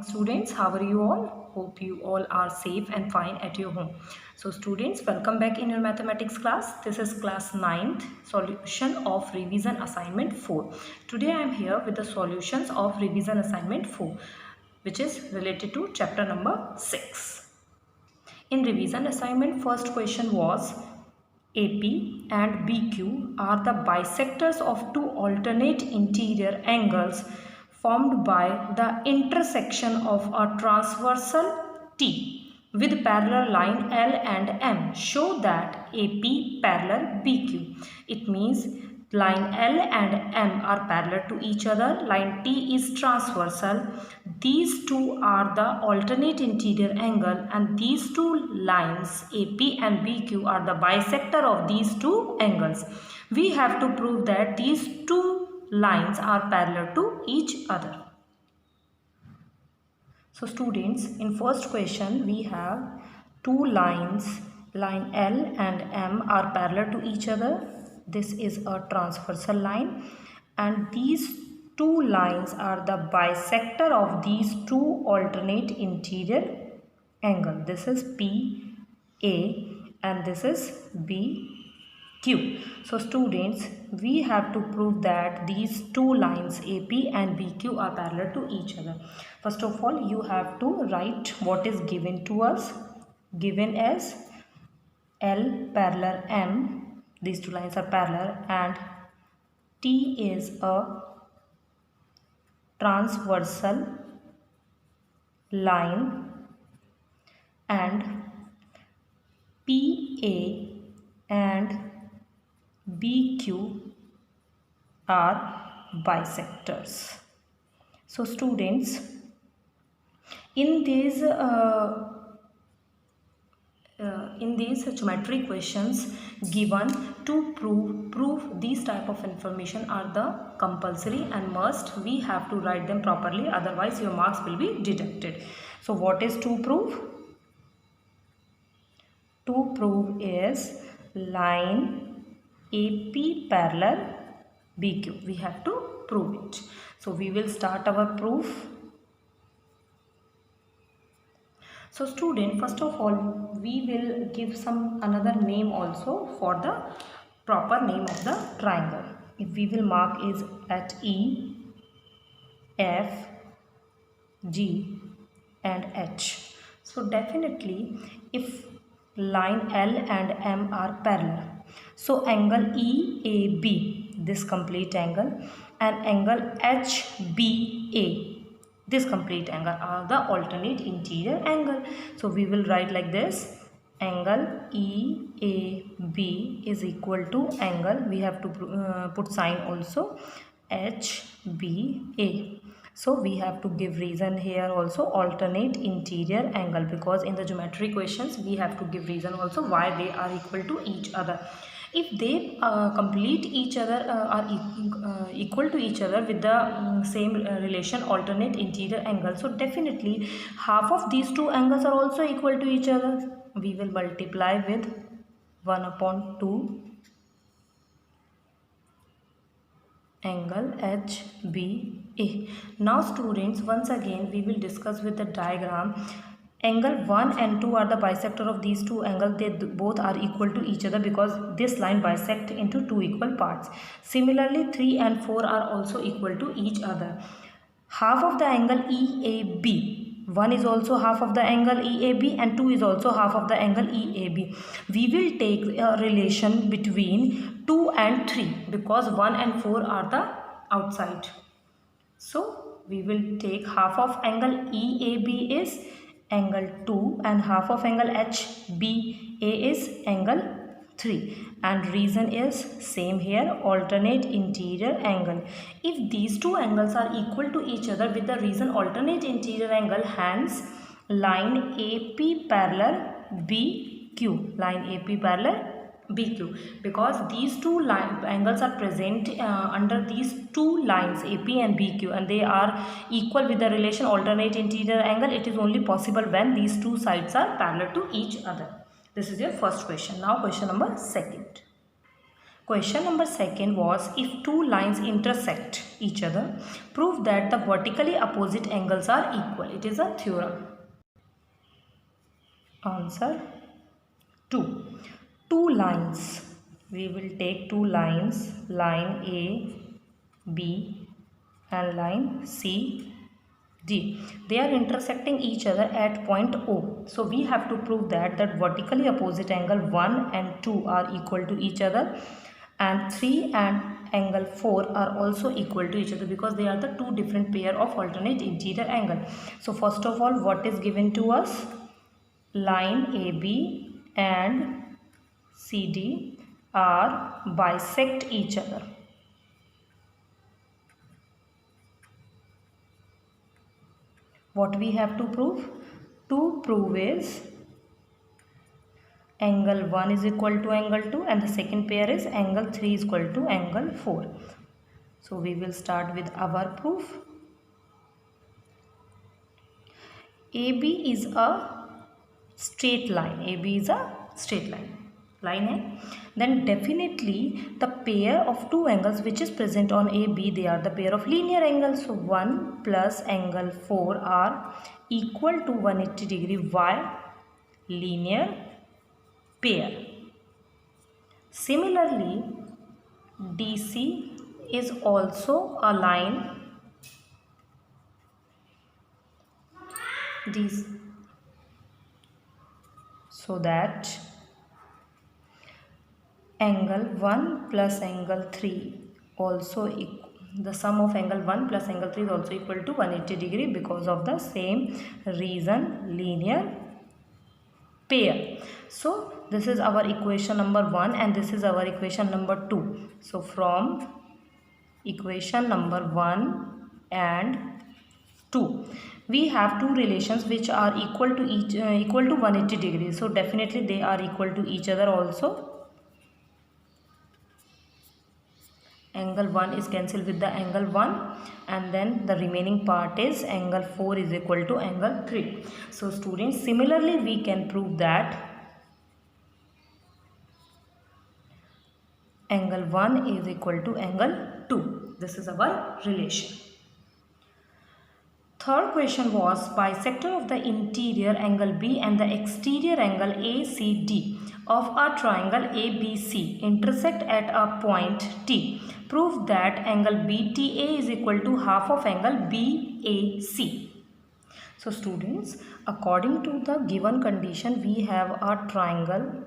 Students, how are you all? Hope you all are safe and fine at your home. So students, welcome back in your mathematics class. This is class 9th solution of revision assignment 4. Today I am here with the solutions of revision assignment 4, which is related to chapter number 6. In revision assignment, first question was AP and BQ are the bisectors of two alternate interior angles formed by the intersection of a transversal T with parallel line L and M. Show that AP parallel BQ. It means line L and M are parallel to each other. Line T is transversal. These two are the alternate interior angle, and these two lines AP and BQ are the bisector of these two angles. We have to prove that these two lines are parallel to each other. So students, in first question we have two lines, line L and M are parallel to each other. This is a transversal line, and these two lines are the bisector of these two alternate interior angle. This is PA and this is BQ. So students, we have to prove that these two lines AP and BQ are parallel to each other. First of all, you have to write what is given to us. Given as L parallel M, these two lines are parallel, and T is a transversal line, and PA and BQ are bisectors. So students, in these geometry questions given to prove these type of information are the compulsory and must. We have to write them properly, otherwise your marks will be deducted. So what is to prove? To prove is line AP parallel BQ. We have to prove it. So we will start our proof. So student, first of all, we will give some another name also for the proper name of the triangle. If we will mark is at E, F, G and H. So definitely if line L and M are parallel, so angle EAB, this complete angle, and angle HBA, this complete angle are the alternate interior angle. So we will write like this: angle EAB is equal to angle, we have to put sign also, HBA. So we have to give reason here also, alternate interior angle, because in the geometry questions we have to give reason also why they are equal to each other. If they complete each other, are equal to each other with the same relation, alternate interior angle, so definitely half of these two angles are also equal to each other. We will multiply with 1/2 angle HBA. Now students, once again we will discuss with the diagram. Angle 1 and 2 are the bisector of these two angles. They both are equal to each other because this line bisect into two equal parts. Similarly 3 and 4 are also equal to each other. Half of the angle EAB, 1 is also half of the angle EAB and 2 is also half of the angle EAB. We will take a relation between 2 and 3 because 1 and 4 are the outside. So we will take half of angle EAB is angle 2 and half of angle HBA is angle 3, and reason is same here, alternate interior angle. If these two angles are equal to each other with the reason alternate interior angle, hence line AP parallel BQ, line AP parallel BQ, because these two angles are present under these two lines AP and BQ, and they are equal with the relation alternate interior angle. It is only possible when these two sides are parallel to each other. This is your first question. Now question number second. Question number second was, if two lines intersect each other, prove that the vertically opposite angles are equal. It is a theorem. Answer 2. Two lines. We will take two lines, line A, B and line C, D. They are intersecting each other at point O. So we have to prove that vertically opposite angle 1 and 2 are equal to each other, and 3 and angle 4 are also equal to each other, because they are the two different pair of alternate interior angle. So first of all, what is given to us? Line AB and CD are bisect each other. What we have to prove? To prove is angle 1 is equal to angle 2 and the second pair is angle 3 is equal to angle 4. So we will start with our proof. AB is a straight line. AB is a straight line. Then definitely the pair of two angles which is present on AB, they are the pair of linear angles. So 1 plus angle 4 are equal to 180 degree. Why? Linear pair. Similarly, DC is also a line. So that angle 1 plus angle 3 also the sum of angle 1 plus angle 3 is also equal to 180 degree, because of the same reason, linear pair. So this is our equation number 1 and this is our equation number 2. So from equation number 1 and 2, we have two relations which are equal to 180 degrees. So definitely they are equal to each other also. Angle 1 is cancelled with the angle 1 and then the remaining part is angle 4 is equal to angle 3. So students, similarly we can prove that angle 1 is equal to angle 2. This is our relation. Third question was, bisector of the interior angle B and the exterior angle ACD of a triangle ABC intersect at a point T. Prove that angle BTA is equal to half of angle BAC. So students, according to the given condition, we have a triangle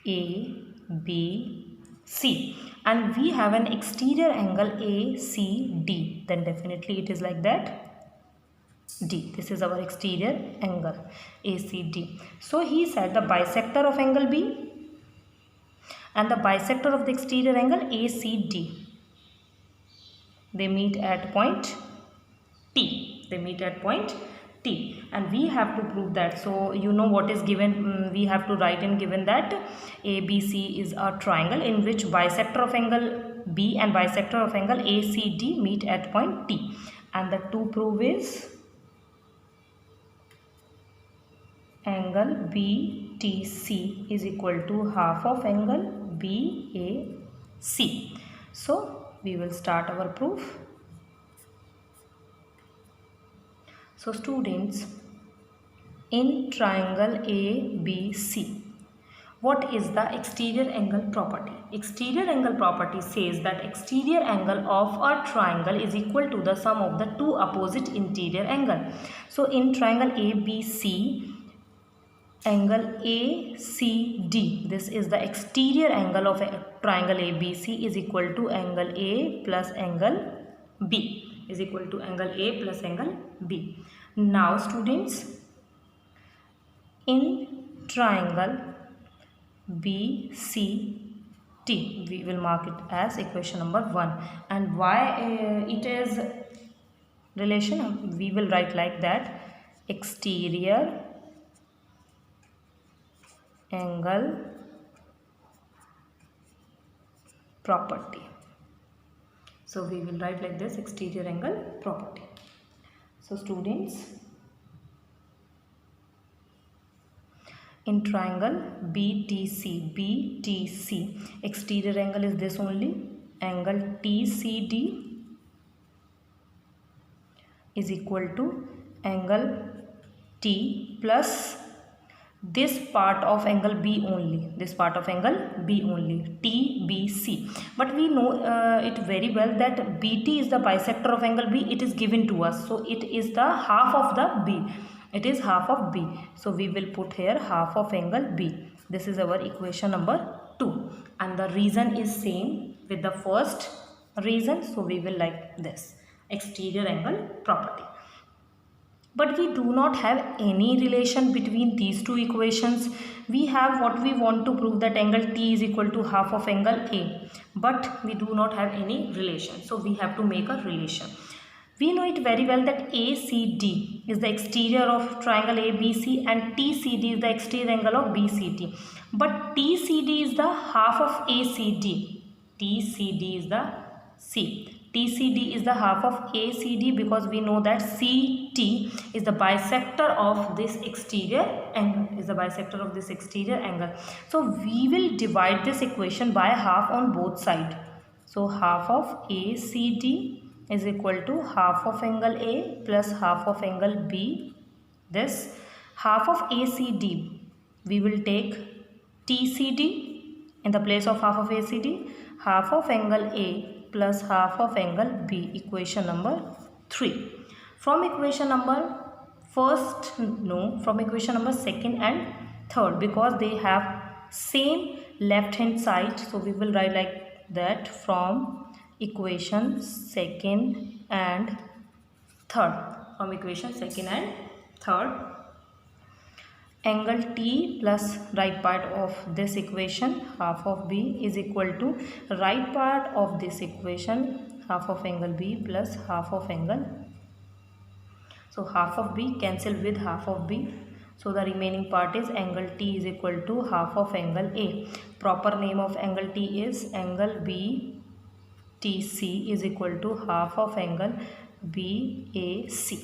ABC and we have an exterior angle ACD. Then definitely it is like that. D. This is our exterior angle ACD. So he said the bisector of angle B and the bisector of the exterior angle ACD, they meet at point T. And we have to prove that. So you know what is given. We have to write in given that ABC is a triangle in which bisector of angle B and bisector of angle ACD meet at point T. And the to prove is angle BTC is equal to half of angle BAC. So we will start our proof. So students, in triangle ABC, what is the exterior angle property? Exterior angle property says that exterior angle of a triangle is equal to the sum of the two opposite interior angle. So in triangle ABC, angle ACD, this is the exterior angle of a triangle ABC, is equal to angle A plus angle B, is equal to angle A plus angle B. Now students, in triangle BCT, we will mark it as equation number 1. And why it is relation? We will write like that: exterior angle property. So we will write like this: exterior angle property. So students, in triangle BTC. Exterior angle is this only. Angle TCD is equal to angle T plus this part of angle B only, TBC. But we know it very well that BT is the bisector of angle B. It is given to us, so it is the half of the B. It is half of B, so we will put here half of angle B. This is our equation number 2, and the reason is same with the first reason, so we will like this exterior angle property. But we do not have any relation between these two equations. We have what we want to prove, that angle T is equal to half of angle A, but we do not have any relation, so we have to make a relation. We know it very well that ACD is the exterior of triangle ABC and TCD is the exterior angle of BCD. But TCD is the half of ACD. TCD is the half of ACD, because we know that CT is the bisector of this exterior angle. So we will divide this equation by half on both sides. So half of ACD is equal to half of angle A plus half of angle B. This half of ACD, we will take TCD in the place of half of ACD, half of angle A plus half of angle B, equation number 3. From equation number second and third, because they have same left hand side, so we will write like that. From equation second and third, angle T plus right part of this equation half of B is equal to right part of this equation half of angle B plus half of angle. So half of B cancel with half of B, so the remaining part is angle T is equal to half of angle A. Proper name of angle T is angle BTC is equal to half of angle BAC.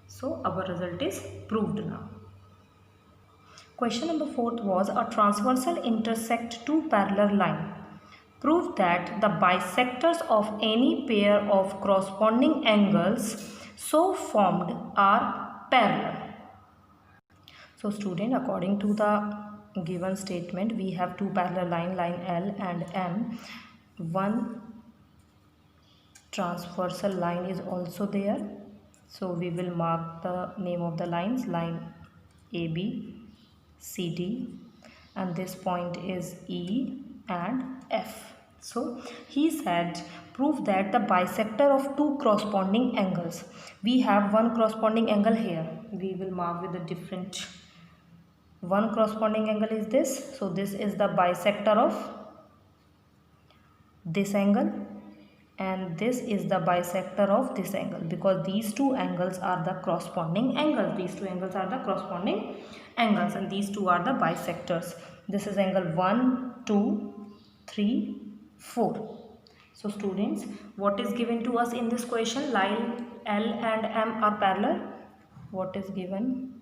So our result is proved now. Question number 4 was, a transversal intersect two parallel lines. Prove that the bisectors of any pair of corresponding angles so formed are parallel. So student, according to the given statement, we have two parallel line L and M. One transversal line is also there, so we will mark the name of the lines, line AB, CD, and this point is E and F. So he said, prove that the bisector of two corresponding angles. We have one corresponding angle here, we will mark with a different. One corresponding angle is this, so this is the bisector of this angle, and this is the bisector of this angle, because these two angles are the corresponding angles. And these two are the bisectors. This is angle 1, 2, 3, 4. So students, what is given to us in this question? Line L and M are parallel. What is given?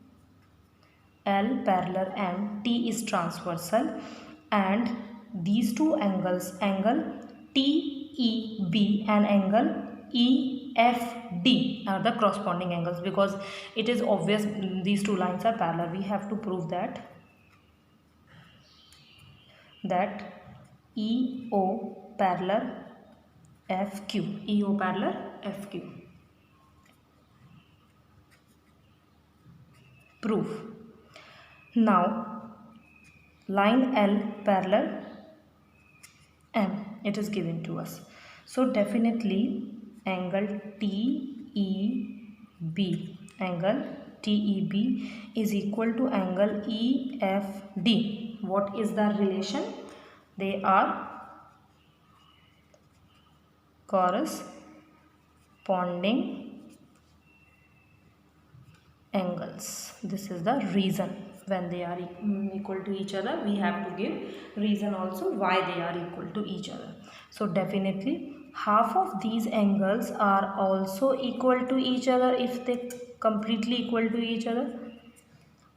L parallel M, T is transversal, and these two angles, angle TEB and angle EFD, are the corresponding angles, because it is obvious these two lines are parallel. We have to prove that EO parallel FQ. Proof. Now line L parallel M, it is given to us, so definitely angle TEB is equal to angle EFD. What is the relation? They are corresponding angles. This is the reason. When they are equal to each other, we have to give reason also why they are equal to each other. So definitely half of these angles are also equal to each other if they completely equal to each other.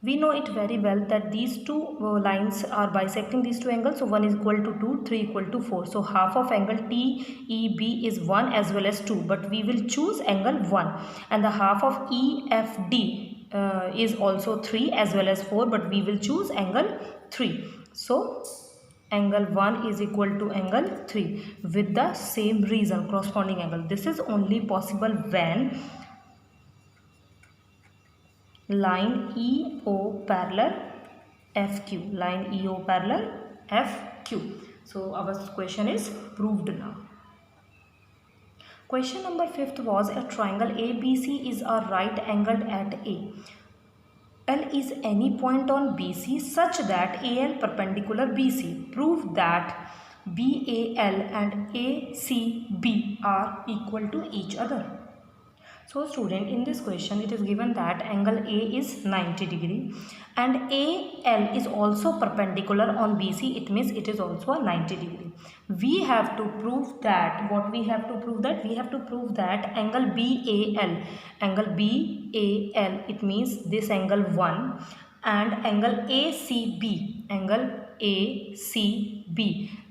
We know it very well that these two lines are bisecting these two angles. So 1 is equal to 2, 3 equal to 4. So half of angle TEB is 1 as well as 2. But we will choose angle 1. And the half of EFD is also 3 as well as 4. But we will choose angle 3. So angle 1 is equal to angle 3 with the same reason, corresponding angle. This is only possible when line EO parallel FQ. Line EO parallel FQ. So our question is proved now. Question number 5th was a triangle ABC is a right angled at A. L is any point on BC such that AL perpendicular BC. Prove that BAL and ACB are equal to each other. So student, in this question it is given that angle A is 90 degree and AL is also perpendicular on BC. It means it is also a 90 degree. We have to prove that, what we have to prove that? We have to prove that angle BAL, it means this angle 1, and angle ACB,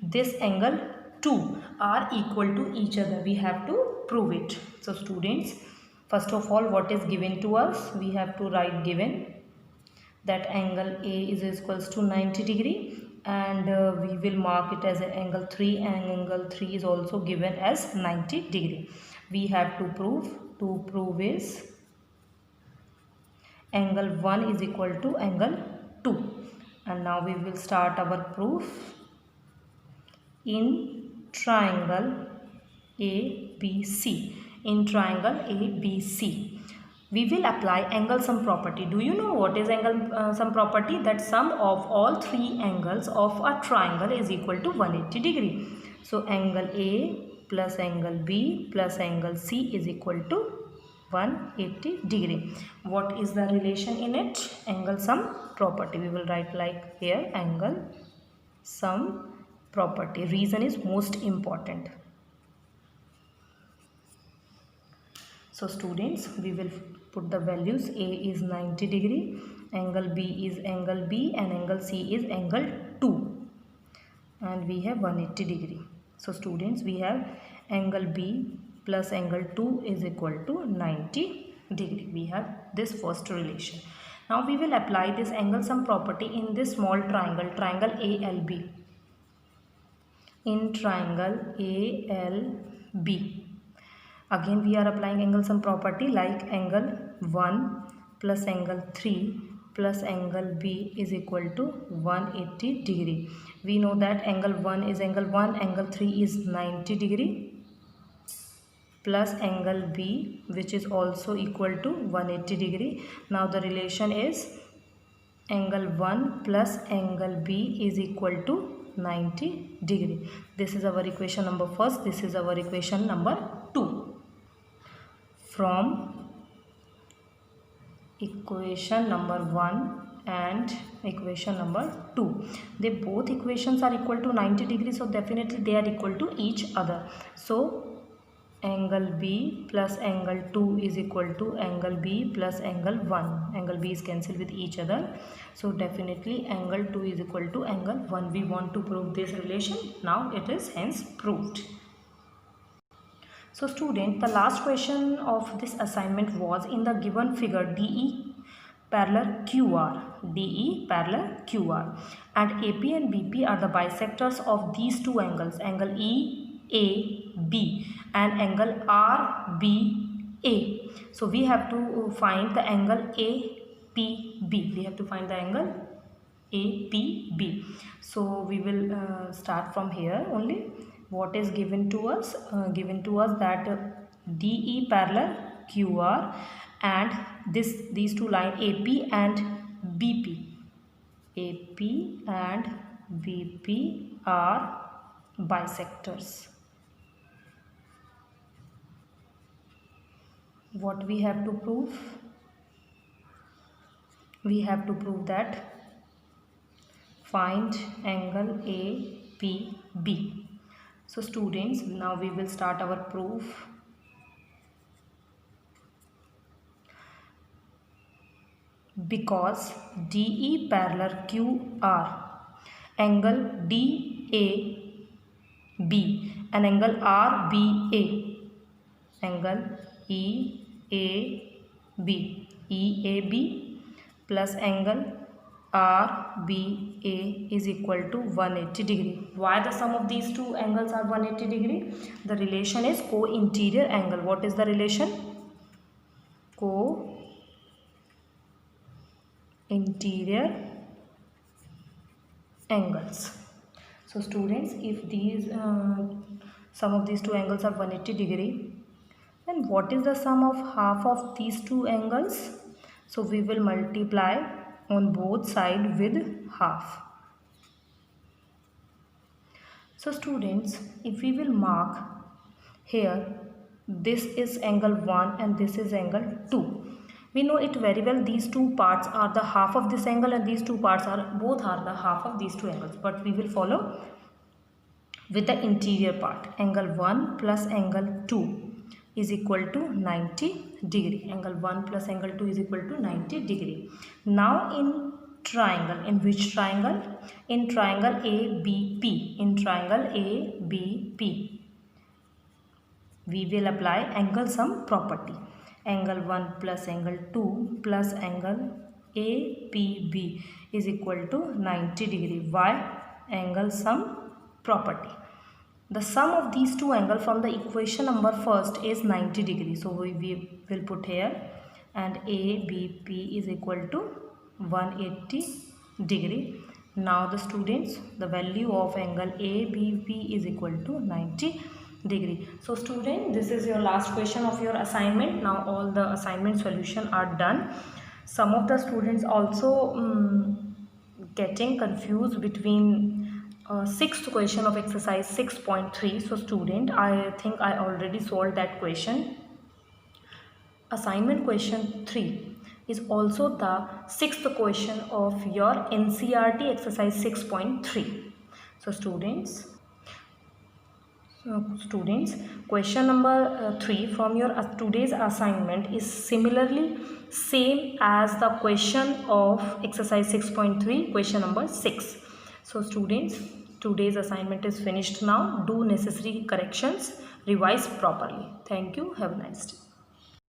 this angle 2 are equal to each other. We have to prove it. So students, first of all, what is given to us? We have to write given that angle A is equals to 90 degree and we will mark it as an angle 3, and angle 3 is also given as 90 degree. We have to prove is angle 1 is equal to angle 2. And now we will start our proof. In triangle ABC, we will apply angle sum property. Do you know what is angle sum property? That sum of all three angles of a triangle is equal to 180 degree. So angle A plus angle B plus angle C is equal to 180 degree. What is the relation in it? Angle sum property. We will write like here, angle sum property. Reason is most important. So students, we will put the values. A is 90 degree, angle B is angle B, and angle C is angle 2, and we have 180 degree. So students, we have angle B plus angle 2 is equal to 90 degree. We have this first relation. Now we will apply this angle sum property in this small triangle, triangle ALB. In triangle ALB, again we are applying angle sum property like angle 1 plus angle 3 plus angle B is equal to 180 degree. We know that angle 1 is angle 1, angle 3 is 90 degree plus angle B, which is also equal to 180 degree. Now the relation is angle 1 plus angle B is equal to 90 degree. This is our equation number first. This is our equation number 2. From equation number 1 and equation number 2, they both equations are equal to 90 degrees, so definitely they are equal to each other. So angle B plus angle 2 is equal to angle B plus angle 1. Angle B is cancelled with each other. So definitely angle 2 is equal to angle 1. We want to prove this relation. Now it is hence proved. So student, the last question of this assignment was in the given figure DE parallel QR. DE parallel QR. And AP and BP are the bisectors of these two angles, angle EAB and angle RBA. So we have to find the angle APB. We have to find the angle APB. So we will start from here only. What is given to us? Given to us that DE parallel QR and these two lines AP and BP. AP and BP are bisectors. What we have to prove? We have to prove that find angle APB. So students, now we will start our proof. because DE parallel QR, angle DAB and angle RBA, angle EAB plus angle RBA is equal to 180 degree. Why the sum of these two angles are 180 degree? The relation is co-interior angle. What is the relation? Co-interior angles. So students, if these sum of these two angles are 180 degree, then what is the sum of half of these two angles? So we will multiply on both sides with half. So students, if we will mark here, this is angle 1 and this is angle 2. We know it very well, these two parts are the half of this angle and these two parts are both are the half of these two angles. But we will follow with the interior part. Angle 1 plus angle 2 is equal to 90 degree. Angle 1 plus angle 2 is equal to 90 degree. Now in triangle, in which triangle? In triangle ABP. In triangle ABP, we will apply angle sum property. Angle 1 plus angle 2 plus angle APB is equal to 90 degree. Why? Angle sum property. The sum of these two angles from the equation number first is 90 degree. So we will put here, and ABP is equal to 180 degree. Now the students, the value of angle ABP is equal to 90 degree. So student, this is your last question of your assignment. Now all the assignment solution are done. Some of the students also getting confused between sixth question of exercise 6.3. So student, I think I already solved that question. Assignment question 3 is also the sixth question of your NCERT exercise 6.3. So students, question number 3 from your today's assignment is similarly same as the question of exercise 6.3, question number 6. So students, today's assignment is finished now. Do necessary corrections, revise properly. Thank you. Have a nice day.